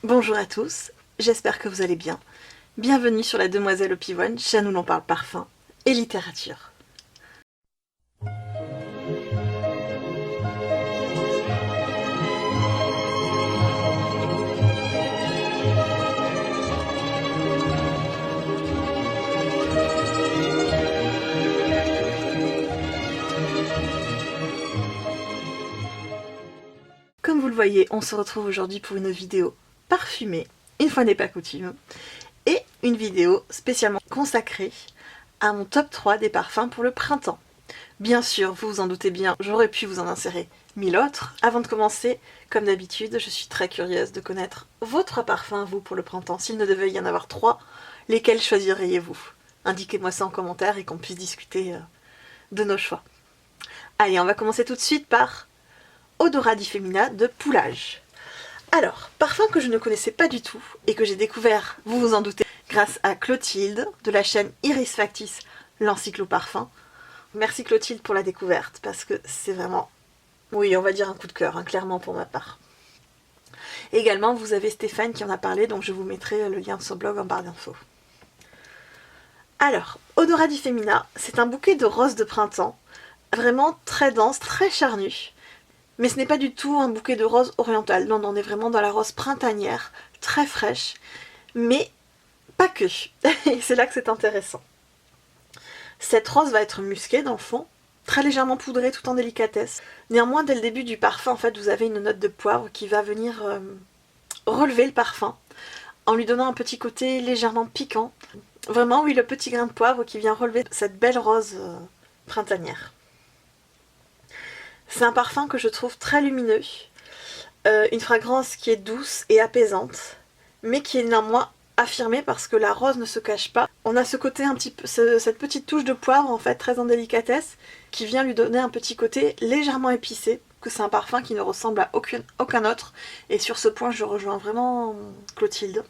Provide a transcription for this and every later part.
Bonjour à tous, j'espère que vous allez bien. Bienvenue sur la Demoiselle au Pivoine, chaîne où l'on parle parfum et littérature. Comme vous le voyez, on se retrouve aujourd'hui pour une vidéo parfumée, une fois n'est pas coutume, et une vidéo spécialement consacrée à mon top 3 des parfums pour le printemps. Bien sûr, vous vous en doutez bien, j'aurais pu vous en insérer 1000 autres. Avant de commencer, comme d'habitude, je suis très curieuse de connaître vos 3 parfums, vous, pour le printemps. S'il ne devait y en avoir 3, lesquels choisiriez-vous? Indiquez-moi ça en commentaire et qu'on puisse discuter de nos choix. Allez, on va commencer tout de suite par Odorat di Femina de Poulage. Alors, parfum que je ne connaissais pas du tout et que j'ai découvert, vous vous en doutez, grâce à Clotilde de la chaîne Iris Factis, l'encycloparfum. Merci Clotilde pour la découverte parce que c'est vraiment, oui, on va dire un coup de cœur, clairement pour ma part. Également, vous avez Stéphane qui en a parlé, donc je vous mettrai le lien de son blog en barre d'infos. Alors, Odorat di Femina, c'est un bouquet de roses de printemps, vraiment très dense, très charnu. Mais ce n'est pas du tout un bouquet de roses orientales, non, on est vraiment dans la rose printanière, très fraîche, mais pas que. Et c'est là que c'est intéressant. Cette rose va être musquée dans le fond, très légèrement poudrée tout en délicatesse. Néanmoins, dès le début du parfum, en fait, vous avez une note de poivre qui va venir relever le parfum, en lui donnant un petit côté légèrement piquant. Vraiment, oui, le petit grain de poivre qui vient relever cette belle rose printanière. C'est un parfum que je trouve très lumineux, une fragrance qui est douce et apaisante, mais qui est néanmoins affirmée parce que la rose ne se cache pas. On a ce côté un petit peu, cette petite touche de poivre en fait très en délicatesse, qui vient lui donner un petit côté légèrement épicé, que c'est un parfum qui ne ressemble à aucun autre, et sur ce point je rejoins vraiment Clotilde.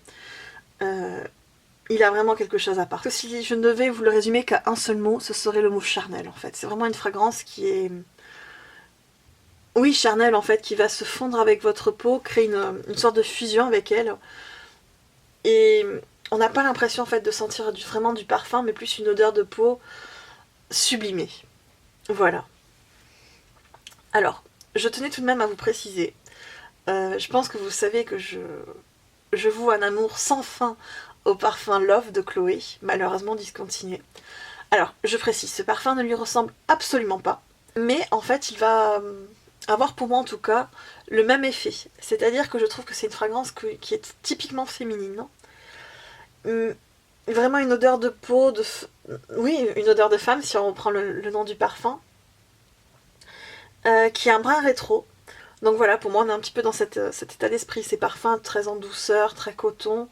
Il a vraiment quelque chose à part. Que si je ne devais vous le résumer qu'à un seul mot, ce serait le mot charnel en fait. C'est vraiment une fragrance qui est... Oui, charnel en fait, qui va se fondre avec votre peau, créer une sorte de fusion avec elle. Et on n'a pas l'impression en fait de sentir vraiment du parfum, mais plus une odeur de peau sublimée. Voilà. Alors, je tenais tout de même à vous préciser, je pense que vous savez que je voue un amour sans fin au parfum Love de Chloé, malheureusement discontinué. Alors, je précise, ce parfum ne lui ressemble absolument pas, mais en fait il va avoir pour moi en tout cas le même effet. C'est-à-dire que je trouve que c'est une fragrance qui est typiquement féminine. Vraiment une odeur de peau, oui, une odeur de femme si on reprend le nom du parfum, qui est un brin rétro. Donc voilà, pour moi on est un petit peu dans cet état d'esprit, ces parfums très en douceur, très coton,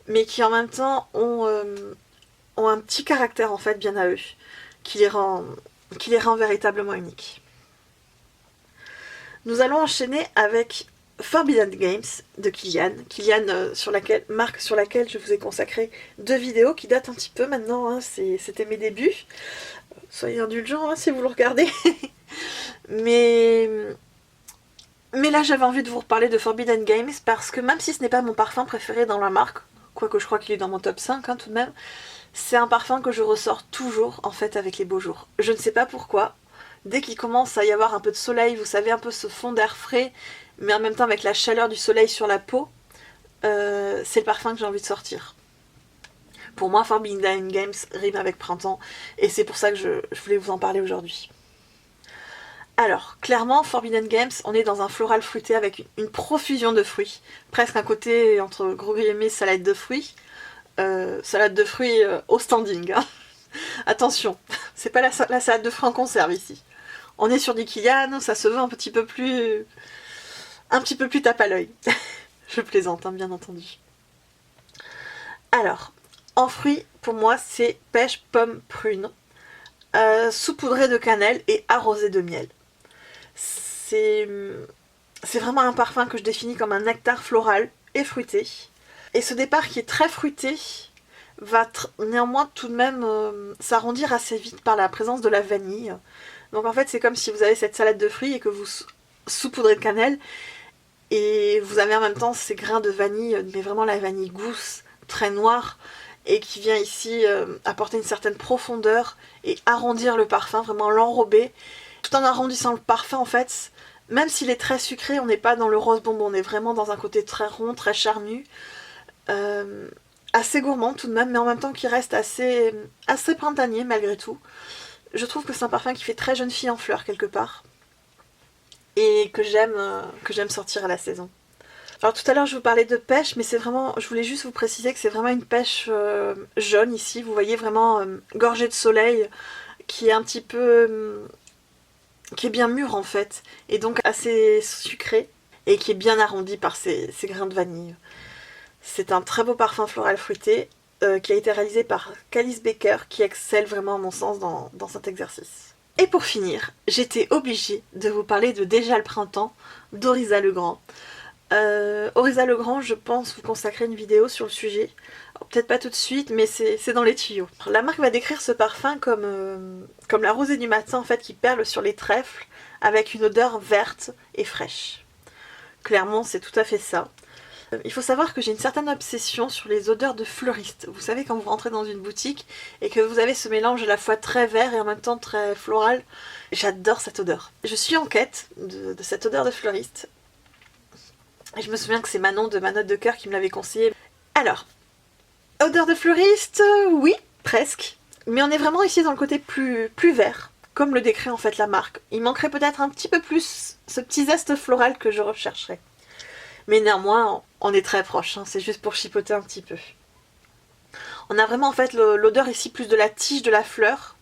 mais qui en même temps ont un petit caractère en fait bien à eux, qui les rend véritablement uniques. Nous allons enchaîner avec Forbidden Games de Kilian. Kilian, marque sur laquelle je vous ai consacré 2 vidéos qui datent un petit peu maintenant, hein, c'était mes débuts. Soyez indulgents hein, si vous le regardez. mais là j'avais envie de vous reparler de Forbidden Games parce que même si ce n'est pas mon parfum préféré dans la marque, quoique je crois qu'il est dans mon top 5 hein, tout de même, c'est un parfum que je ressors toujours en fait avec les beaux jours. Je ne sais pas pourquoi. Dès qu'il commence à y avoir un peu de soleil, vous savez, un peu ce fond d'air frais, mais en même temps avec la chaleur du soleil sur la peau, c'est le parfum que j'ai envie de sortir. Pour moi, Forbidden Games rime avec printemps, et c'est pour ça que je voulais vous en parler aujourd'hui. Alors, clairement, Forbidden Games, on est dans un floral fruité avec une profusion de fruits, presque un côté, entre gros guillemets, salade de fruits. Salade de fruits au standing, hein. Attention, c'est pas la salade de fruits en conserve ici. On est sur du Kilian, ça se veut un petit peu plus tape à l'œil. Je plaisante, hein, bien entendu. Alors, en fruits, pour moi, c'est pêche, pomme, prune, saupoudré de cannelle et arrosé de miel. C'est vraiment un parfum que je définis comme un nectar floral et fruité. Et ce départ qui est très fruité va néanmoins tout de même s'arrondir assez vite par la présence de la vanille. Donc en fait c'est comme si vous avez cette salade de fruits et que vous saupoudrez de cannelle Et vous avez en même temps ces grains de vanille, mais vraiment la vanille gousse, très noire, et qui vient ici apporter une certaine profondeur et arrondir le parfum, vraiment l'enrober. Tout en arrondissant le parfum en fait, même s'il est très sucré, on n'est pas dans le rose bonbon, on est vraiment dans un côté très rond, très charnu, assez gourmand tout de même, mais en même temps qui reste assez printanier malgré tout. Je trouve que c'est un parfum qui fait très jeune fille en fleurs quelque part, et que j'aime sortir à la saison. Alors tout à l'heure je vous parlais de pêche, mais c'est vraiment, je voulais juste vous préciser que c'est vraiment une pêche jaune ici, vous voyez vraiment gorgée de soleil, qui est un petit peu, qui est bien mûre en fait, et donc assez sucrée, et qui est bien arrondie par ces grains de vanille. C'est un très beau parfum floral fruité, qui a été réalisé par Calice Baker, qui excelle vraiment à mon sens dans cet exercice. Et pour finir, j'étais obligée de vous parler de Déjà le printemps d'Oriza Legrand. Oriza Legrand, je pense vous consacrer une vidéo sur le sujet. Peut-être pas tout de suite, mais c'est dans les tuyaux. La marque va décrire ce parfum comme la rosée du matin en fait qui perle sur les trèfles avec une odeur verte et fraîche. Clairement, c'est tout à fait ça. Il faut savoir que j'ai une certaine obsession sur les odeurs de fleuristes. Vous savez, quand vous rentrez dans une boutique et que vous avez ce mélange à la fois très vert et en même temps très floral, j'adore cette odeur. Je suis en quête de cette odeur de fleuriste. Et je me souviens que c'est Manon de Ma Note de Cœur qui me l'avait conseillé. Alors, odeur de fleuriste, oui, presque. Mais on est vraiment ici dans le côté plus vert, comme le décrit en fait la marque. Il manquerait peut-être un petit peu plus ce petit zeste floral que je rechercherais. Mais néanmoins, on est très proche, hein, c'est juste pour chipoter un petit peu. On a vraiment en fait l'odeur ici plus de la tige de la fleur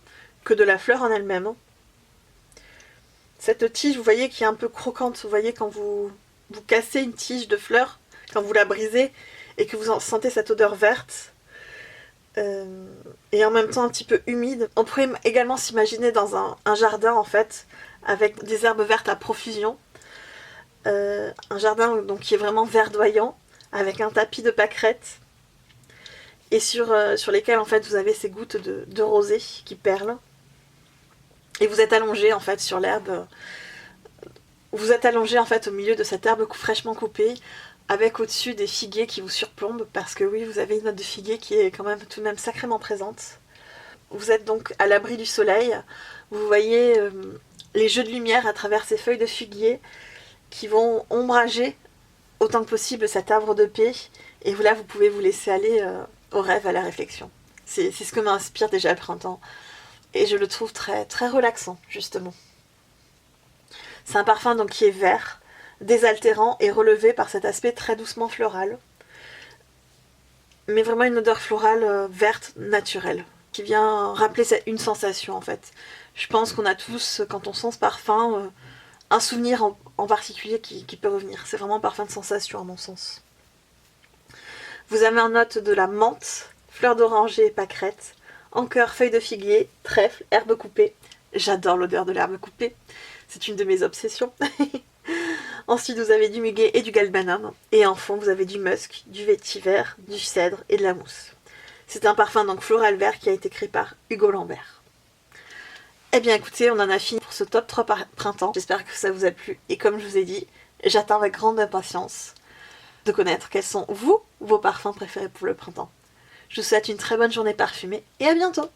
que de la fleur en elle-même. Cette tige, vous voyez, qui est un peu croquante, vous voyez quand vous cassez une tige de fleur, quand vous la brisez et que vous sentez cette odeur verte, et en même temps un petit peu humide. On pourrait également s'imaginer dans un jardin en fait, avec des herbes vertes à profusion. Un jardin donc, qui est vraiment verdoyant, avec un tapis de pâquerettes, et sur lesquels en fait vous avez ces gouttes de rosée qui perlent. Et vous êtes allongé en fait sur l'herbe. Vous êtes allongé en fait au milieu de cette herbe fraîchement coupée, avec au-dessus des figuiers qui vous surplombent, parce que oui, vous avez une note de figuier qui est quand même tout de même sacrément présente. Vous êtes donc à l'abri du soleil, vous voyez les jeux de lumière à travers ces feuilles de figuier qui vont ombrager autant que possible cet arbre de paix, et là vous pouvez vous laisser aller au rêve, à la réflexion. C'est ce que m'inspire déjà le printemps, et je le trouve très, très relaxant justement. C'est un parfum donc qui est vert, désaltérant et relevé par cet aspect très doucement floral, mais vraiment une odeur florale verte naturelle, qui vient rappeler une sensation en fait. Je pense qu'on a tous, quand on sent ce parfum, un souvenir en particulier qui peut revenir. C'est vraiment un parfum de sensation à mon sens. Vous avez en note de la menthe, fleur d'oranger et pâquerette, en cœur, feuilles de figuier, trèfle, herbe coupée. J'adore l'odeur de l'herbe coupée. C'est une de mes obsessions. Ensuite, vous avez du muguet et du galbanum. Et en fond, vous avez du musc, du vétiver, du cèdre et de la mousse. C'est un parfum donc floral vert qui a été créé par Hugo Lambert. Eh bien écoutez, on en a fini pour ce top 3 printemps. J'espère que ça vous a plu. Et comme je vous ai dit, j'attends avec grande impatience de connaître quels sont vos parfums préférés pour le printemps. Je vous souhaite une très bonne journée parfumée et à bientôt!